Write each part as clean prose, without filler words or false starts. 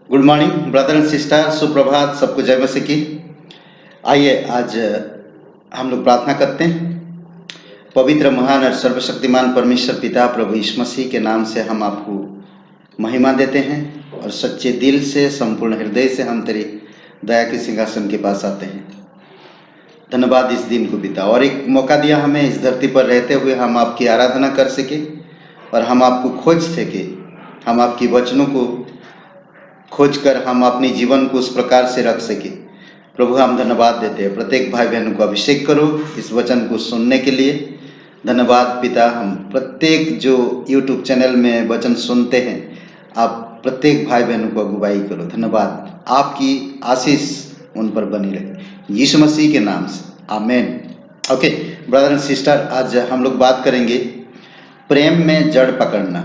Good morning brother and sister, सुप्रभात, सबको जय मसीह की। आइए आज हम लोग प्रार्थना करते हैं। पवित्र महान और सर्वशक्तिमान परमेश्वर पिता प्रभु यीशु मसीह के नाम से हम आपको महिमा देते हैं और सच्चे दिल से संपूर्ण हृदय से हम तेरी दया के सिंहासन के पास आते हैं। धन्यवाद इस दिन को बिता और एक मौका दिया हमें इस धरती पर रहते हुए हम आपकी आराधना कर सके और हम आपको खोज सके, हम आपकी वचनों को खोज कर हम अपने जीवन को उस प्रकार से रख सके। प्रभु हम धन्यवाद देते हैं। प्रत्येक भाई बहनों को अभिषेक करो इस वचन को सुनने के लिए। धन्यवाद पिता, हम प्रत्येक जो YouTube चैनल में वचन सुनते हैं, आप प्रत्येक भाई बहनों को अगुवाई करो। धन्यवाद, आपकी आशीष उन पर बनी रहे यीशु मसीह के नाम से, आमीन। ओके ब्रदर एंड सिस्टर, आज हम लोग बात करेंगे प्रेम में जड़ पकड़ना।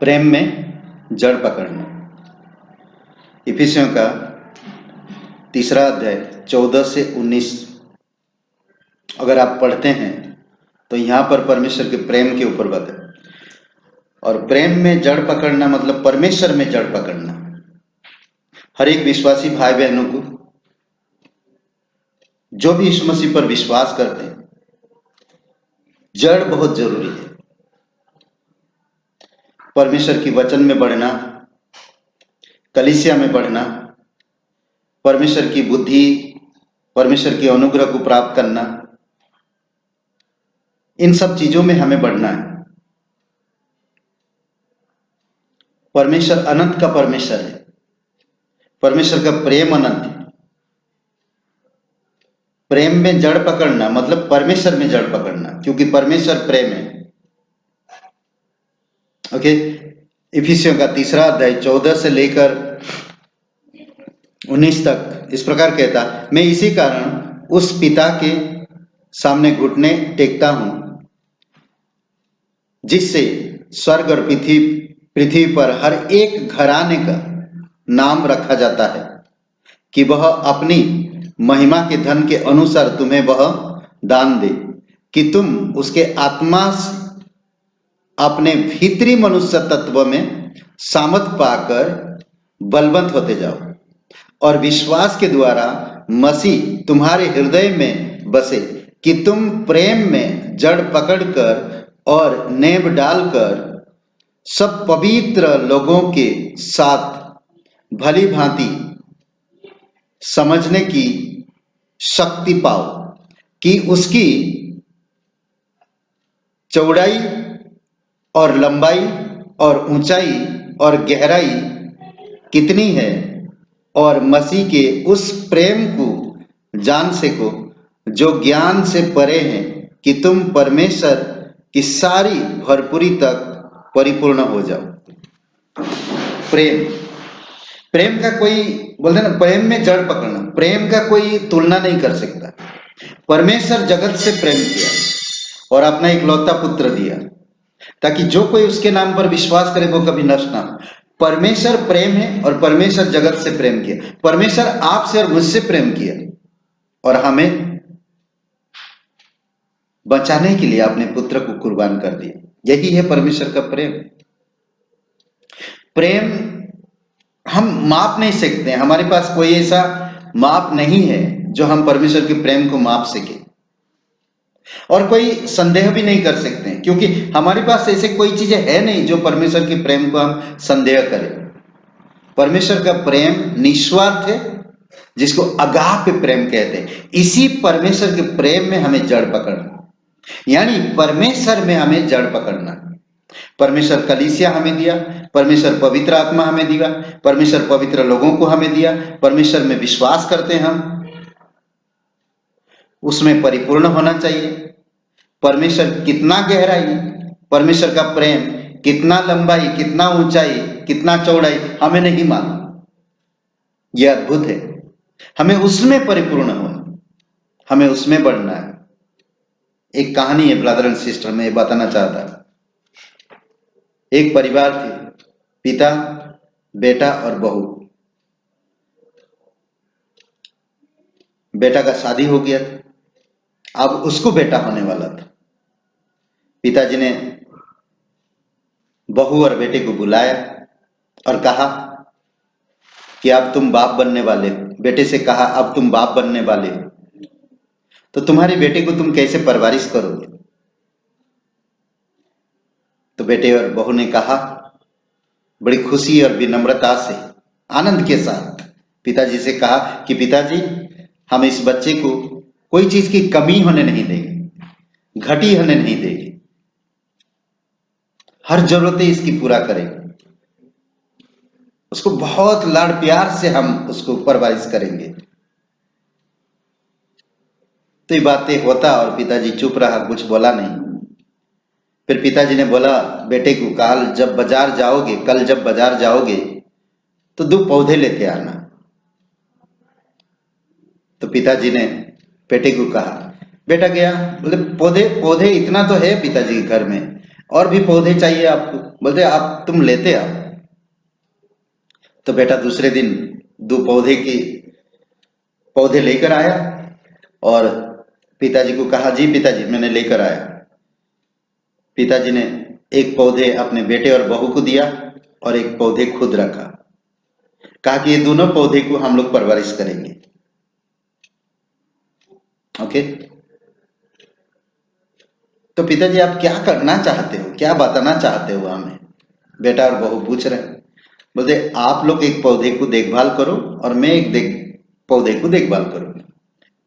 प्रेम में जड़ पकड़ना। इफिसियों का 3 अध्याय 14 से 19 अगर आप पढ़ते हैं तो यहाँ पर परमेश्वर के प्रेम के ऊपर बात है। और प्रेम में जड़ पकड़ना मतलब परमेश्वर में जड़ पकड़ना। हर एक विश्वासी भाई बहनों को, जो भी यीशु मसीह पर विश्वास करते हैं, जड़ बहुत जरूरी है। परमेश्वर की वचन में बढ़ना, कलीसिया में बढ़ना, परमेश्वर की बुद्धि, परमेश्वर की अनुग्रह को प्राप्त करना, इन सब चीजों में हमें बढ़ना है। परमेश्वर अनंत का परमेश्वर है। परमेश्वर का प्रेम अनंत है। प्रेम में जड़ पकड़ना मतलब परमेश्वर में जड़ पकड़ना, क्योंकि परमेश्वर प्रेम है। ओके, इफिसियों का 3 अध्याय 14 से लेकर 19 तक इस प्रकार कहता, मैं इसी कारण उस पिता के सामने घुटने टेकता हूं जिससे स्वर्ग और पृथ्वी पर हर एक घराने का नाम रखा जाता है, कि वह अपनी महिमा के धन के अनुसार तुम्हें वह दान दे, कि तुम उसके आत्मा से अपने भीतरी मनुष्य तत्व में सामर्थ पाकर बलवंत होते जाओ और विश्वास के द्वारा मसीह तुम्हारे हृदय में बसे, कि तुम प्रेम में जड़ पकड़कर और नेब डालकर सब पवित्र लोगों के साथ भली भांति समझने की शक्ति पाओ, कि उसकी चौड़ाई और लंबाई और ऊंचाई और गहराई कितनी है, और मसीह के उस प्रेम को जान सको जो ज्ञान से परे है, कि तुम परमेश्वर की सारी भरपूरी तक परिपूर्ण हो जाओ। प्रेम, प्रेम का कोई बोलते ना, प्रेम में जड़ पकड़ना, प्रेम का कोई तुलना नहीं कर सकता। परमेश्वर जगत से प्रेम किया और अपना इकलौता पुत्र दिया, ताकि जो कोई उसके नाम पर विश्वास करे वो कभी नष्ट ना हो। परमेश्वर प्रेम है और परमेश्वर जगत से प्रेम किया। परमेश्वर आपसे और मुझसे प्रेम किया और हमें बचाने के लिए अपने पुत्र को कुर्बान कर दिया। यही है परमेश्वर का प्रेम। प्रेम हम माप नहीं सकते, हमारे पास कोई ऐसा माप नहीं है जो हम परमेश्वर के प्रेम को माप सके, और कोई संदेह भी नहीं कर सकते, क्योंकि हमारे पास ऐसे कोई चीजें है नहीं जो परमेश्वर के प्रेम को हम संदेह करें। परमेश्वर का प्रेम निस्वार्थ है, जिसको अगाप प्रेम कहते हैं। इसी परमेश्वर के प्रेम में हमें जड़ पकड़ना, यानी परमेश्वर में हमें जड़ पकड़ना। परमेश्वर कलीसिया हमें दिया, परमेश्वर पवित्र आत्मा हमें दिया, परमेश्वर पवित्र लोगों को हमें दिया, परमेश्वर में विश्वास करते हैं हम, उसमें परिपूर्ण होना चाहिए। परमेश्वर कितना गहराई, परमेश्वर का प्रेम कितना लंबाई, कितना ऊंचाई, कितना चौड़ाई हमें नहीं मालूम। यह अद्भुत है। हमें उसमें परिपूर्ण होना, हमें उसमें बढ़ना है। एक कहानी है ब्रदर एंड सिस्टर, मैं ये बताना चाहता। एक परिवार थे, पिता, बेटा और बहू। बेटा का शादी हो गया था, अब उसको बेटा होने वाला था। पिताजी ने बहू और बेटे को बुलाया और कहा कि अब तुम बाप बनने वाले हो, बेटे से कहा अब तुम बाप बनने वाले हो, तो तुम्हारे बेटे को तुम कैसे परवरिश करोगे? तो बेटे और बहू ने कहा बड़ी खुशी और विनम्रता से, आनंद के साथ पिताजी से कहा कि पिताजी, हम इस बच्चे को कोई चीज की कमी होने नहीं देंगे, घटी होने नहीं देंगे, हर जरूरतें इसकी पूरा करेंगे, उसको बहुत लाड़ प्यार से हम उसको परवरिश करेंगे। तो ये बातें होता और पिताजी चुप रहा, कुछ बोला नहीं। फिर पिताजी ने बोला बेटे को, कल जब बाजार जाओगे तो 2 पौधे लेते आना। तो पिताजी ने बेटे को कहा, बेटा गया, बोले पौधे इतना तो है पिताजी के घर में, और भी पौधे चाहिए आपको? बोलते आप तुम लेते आओ। तो बेटा दूसरे दिन 2 पौधे लेकर आया और पिताजी को कहा जी पिताजी मैंने लेकर आया। पिताजी ने एक पौधे अपने बेटे और बहू को दिया और एक पौधे खुद रखा, कहा कि ये दोनों पौधे को हम लोग परवरिश करेंगे। ओके, तो पिताजी आप क्या करना चाहते हो, क्या बताना चाहते हो हमें? बेटा और बहू पूछ रहे हैं। बोलते आप लोग एक पौधे को देखभाल करो और मैं पौधे को देखभाल करूंगा।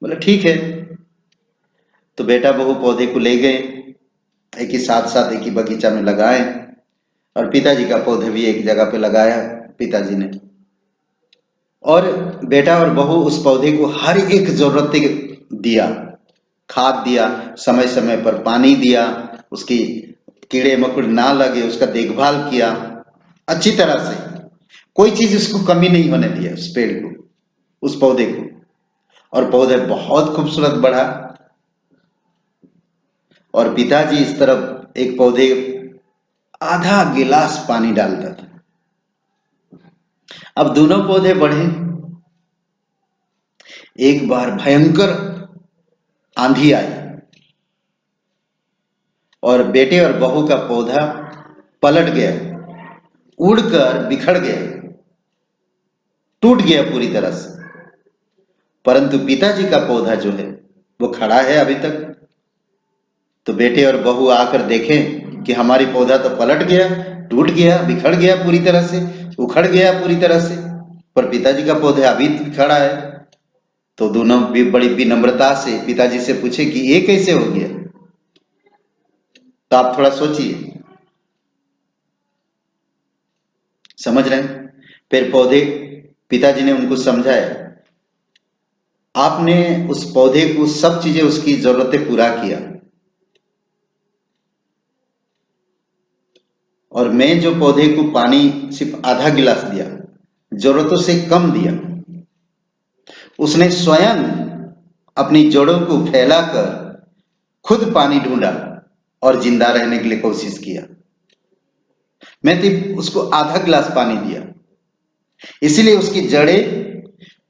बोले ठीक है। तो बेटा बहू पौधे को ले गए, एक ही साथ एक ही बगीचा में लगाए और पिताजी का पौधे भी एक जगह पे लगाया पिताजी ने। और बेटा और बहू उस पौधे को हर एक जरूरत दिया, खाद दिया, समय समय पर पानी दिया, उसकी कीड़े मकोड़े ना लगे उसका देखभाल किया अच्छी तरह से, कोई चीज उसको कमी नहीं होने दिया, उस पेड़ को, उस पौधे को। और पौधे बहुत खूबसूरत बढ़ा। और पिताजी इस तरफ एक पौधे आधा गिलास पानी डालता था। अब दोनों पौधे बढ़े। एक बार भयंकर आंधी आई और बेटे और बहू का पौधा पलट गया, उड़कर बिखर गया, टूट गया पूरी तरह से। परंतु पिताजी का पौधा जो है वो खड़ा है अभी तक। तो बेटे और बहू आकर देखें कि हमारी पौधा तो पलट गया, टूट गया, बिखर गया पूरी तरह से, उखड़ गया पूरी तरह से, पर पिताजी का पौधा अभी खड़ा है। तो दोनों भी बड़ी विनम्रता से पिताजी से पूछे कि ये कैसे हो गया? तो आप थोड़ा सोचिए, समझ रहे हैं? फिर पौधे, पिताजी ने उनको समझाया, आपने उस पौधे को सब चीजें उसकी जरूरतें पूरा किया और मैं जो पौधे को पानी सिर्फ आधा गिलास दिया, जरूरतों से कम दिया, उसने स्वयं अपनी जड़ों को फैलाकर खुद पानी ढूंढा और जिंदा रहने के लिए कोशिश किया। मैं सिर्फ उसको आधा गिलास पानी दिया, इसीलिए उसकी जड़ें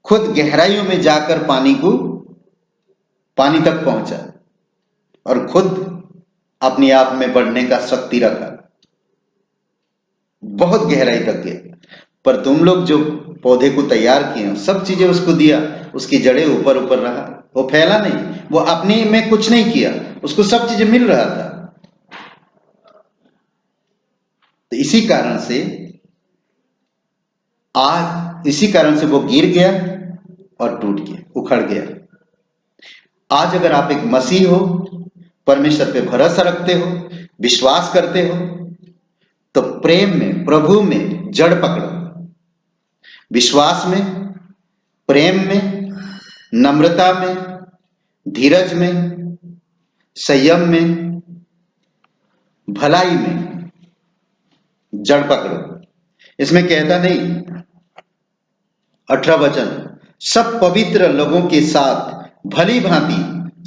खुद गहराइयों में जाकर पानी तक पहुंचा और खुद अपने आप में बढ़ने का शक्ति रखा, बहुत गहराई तक गया। पर तुम लोग जो पौधे को तैयार किए, सब चीजें उसको दिया, उसकी जड़ें ऊपर ऊपर रहा, वो फैला नहीं, वो अपने में कुछ नहीं किया, उसको सब चीजें मिल रहा था। तो इसी कारण से वो गिर गया और टूट गया, उखड़ गया। आज अगर आप एक मसीह हो, परमेश्वर पे भरोसा रखते हो, विश्वास करते हो, तो प्रेम में, प्रभु में जड़ पकड़ो, विश्वास में, प्रेम में, नम्रता में, धीरज में, संयम में, भलाई में जड़ पकड़ो। इसमें कहता नहीं 18 वचन, सब पवित्र लोगों के साथ भली भांति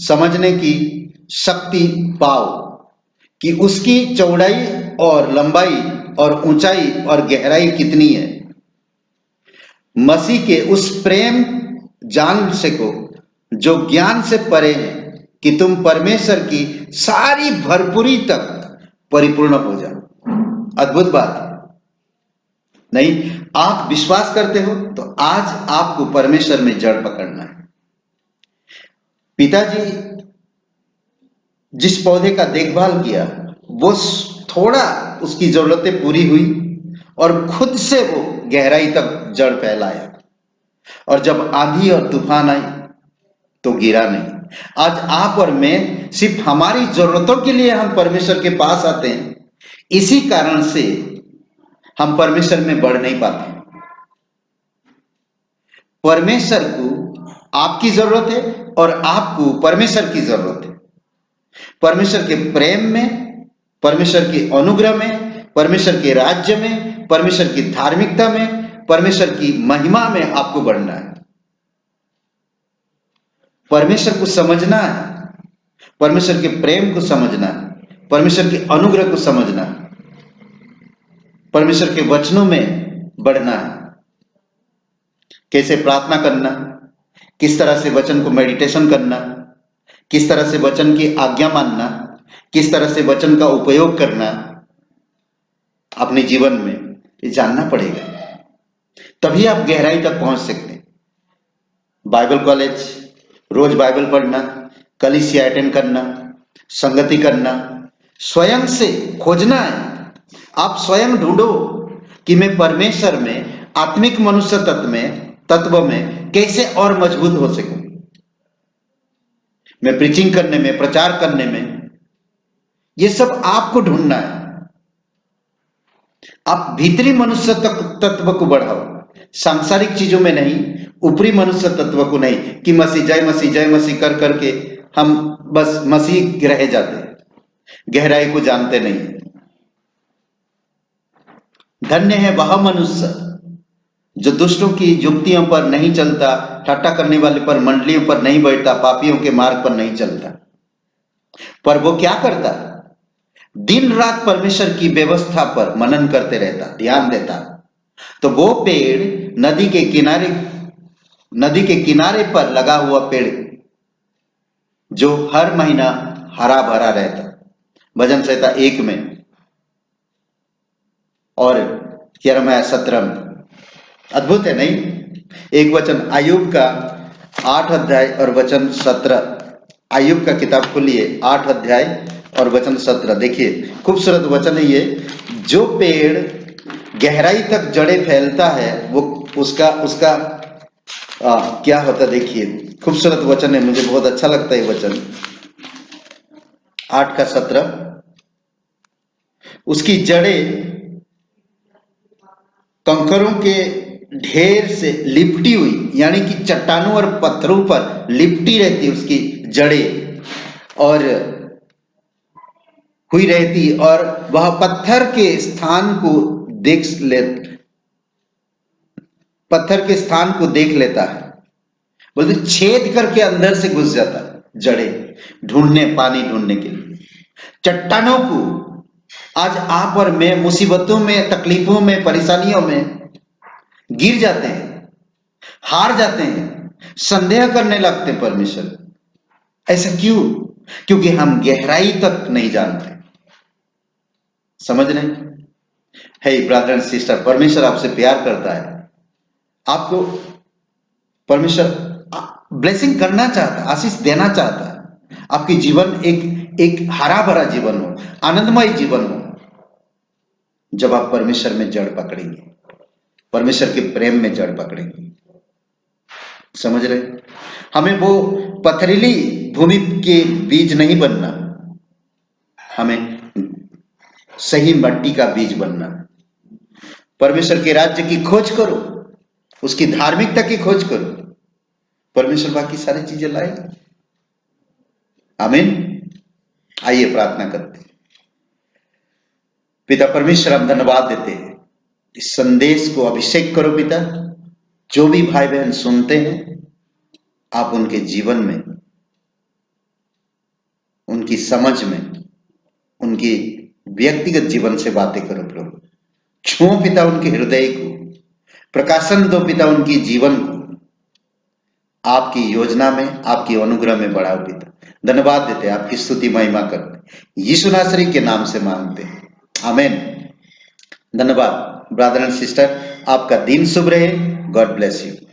समझने की शक्ति पाओ कि उसकी चौड़ाई और लंबाई और ऊंचाई और गहराई कितनी है। मसीह के उस प्रेम जान सको जो ज्ञान से परे है, कि तुम परमेश्वर की सारी भरपूरी तक परिपूर्ण हो जाओ। अद्भुत बात है। नहीं, आप विश्वास करते हो तो आज आपको परमेश्वर में जड़ पकड़ना है। पिताजी जिस पौधे का देखभाल किया वो थोड़ा उसकी जरूरतें पूरी हुई और खुद से वो गहराई तक जड़ फैलाया, और जब आंधी और तूफान आई तो गिरा नहीं। आज आप और मैं सिर्फ हमारी जरूरतों के लिए हम परमेश्वर के पास आते हैं, इसी कारण से हम परमेश्वर में बढ़ नहीं पाते। परमेश्वर को आपकी जरूरत है और आपको परमेश्वर की जरूरत है। परमेश्वर के प्रेम में, परमेश्वर के अनुग्रह में, परमेश्वर के राज्य में, परमेश्वर की धार्मिकता में, परमेश्वर की महिमा में आपको बढ़ना है। परमेश्वर को समझना है, परमेश्वर के प्रेम को समझना है, परमेश्वर के अनुग्रह को समझना है, परमेश्वर के वचनों में बढ़ना है। कैसे प्रार्थना करना, किस तरह से वचन को मेडिटेशन करना, किस तरह से वचन की आज्ञा मानना, किस तरह से वचन का उपयोग करना अपने जीवन में, ये जानना पड़ेगा। तभी आप गहराई तक पहुंच सकते हैं। बाइबल कॉलेज, रोज बाइबल पढ़ना, कलीसिया अटेंड करना, संगति करना, स्वयं से खोजना है। आप स्वयं ढूंढो कि मैं परमेश्वर में, आत्मिक मनुष्य तत्व में कैसे और मजबूत हो सकूं। मैं प्रीचिंग करने में, प्रचार करने में, ये सब आपको ढूंढना है। आप भीतरी मनुष्य तत्व को बढ़ाओ, सांसारिक चीजों में नहीं, ऊपरी मनुष्य तत्व को नहीं कि मसीह जय मसीह कर करके हम बस मसीह रह जाते हैं, गहराई को जानते नहीं। धन्य है वह मनुष्य जो दुष्टों की युक्तियों पर नहीं चलता, ठट्टा करने वाले पर मंडलियों पर नहीं बैठता, पापियों के मार्ग पर नहीं चलता। पर वो क्या करता? दिन रात परमेश्वर की व्यवस्था पर मनन करते रहता, ध्यान देता। तो वो पेड़ नदी के किनारे पर लगा हुआ पेड़ जो हर महीना हरा भरा रहता। भजन संहिता 1 में और 11-17 में। अद्भुत है नहीं? एक वचन आयुब का 8 अध्याय और वचन 17। आयुब का किताब खोलिए, 8 अध्याय और वचन 17। देखिए खूबसूरत वचन है ये। जो पेड़ गहराई तक जड़ें फैलता है वो उसका क्या होता, देखिए खूबसूरत वचन है, मुझे बहुत अच्छा लगता है वचन। 8 का 17। उसकी जड़ें कंकरों के ढेर से लिपटी हुई, यानी कि चट्टानों और पत्थरों पर लिपटी रहती उसकी जड़ें और हुई रहती, और वह पत्थर के स्थान को देख लेता है। बोलते छेद करके अंदर से घुस जाता जड़ें पानी ढूंढने के लिए। चट्टानों को आज आप और मैं मुसीबतों में, तकलीफों में, परेशानियों में गिर जाते हैं, हार जाते हैं, संदेह करने लगते हैं परमेश्वर। ऐसा क्यों? क्योंकि हम गहराई तक नहीं जानते। समझ रहे? हे ब्रदर एंड सिस्टर, परमेश्वर आपसे प्यार करता है। आपको परमेश्वर ब्लेसिंग करना चाहता है, आशीष देना चाहता है। आपकी जीवन एक हरा भरा जीवन हो, आनंदमय जीवन हो, जब आप परमेश्वर में जड़ पकड़ेंगे, परमेश्वर के प्रेम में जड़ पकड़ेंगे। समझ रहे? हमें वो पथरीली भूमि के बीज नहीं बनना, हमें सही मिट्टी का बीज बनना। परमेश्वर के राज्य की खोज करो, उसकी धार्मिकता की खोज करो, परमेश्वर बाकी सारी चीजें लाएगा। आमीन। आइए प्रार्थना करते हैं। पिता परमेश्वर, हम धन्यवाद देते हैं, इस संदेश को अभिषेक करो पिता। जो भी भाई बहन सुनते हैं, आप उनके जीवन में, उनकी समझ में, उनकी व्यक्तिगत जीवन से बातें करो प्रभु। छुओ पिता उनके हृदय को, प्रकाशन दो पिता उनकी जीवन को, आपकी योजना में, आपकी अनुग्रह में बढ़ाओ पिता। धन्यवाद देते हैं, आपकी स्तुति महिमा करते, यीशु नासरी के नाम से मांगते हैं, आमीन। धन्यवाद। ब्रदर एंड सिस्टर, आपका दिन शुभ रहे। God bless you.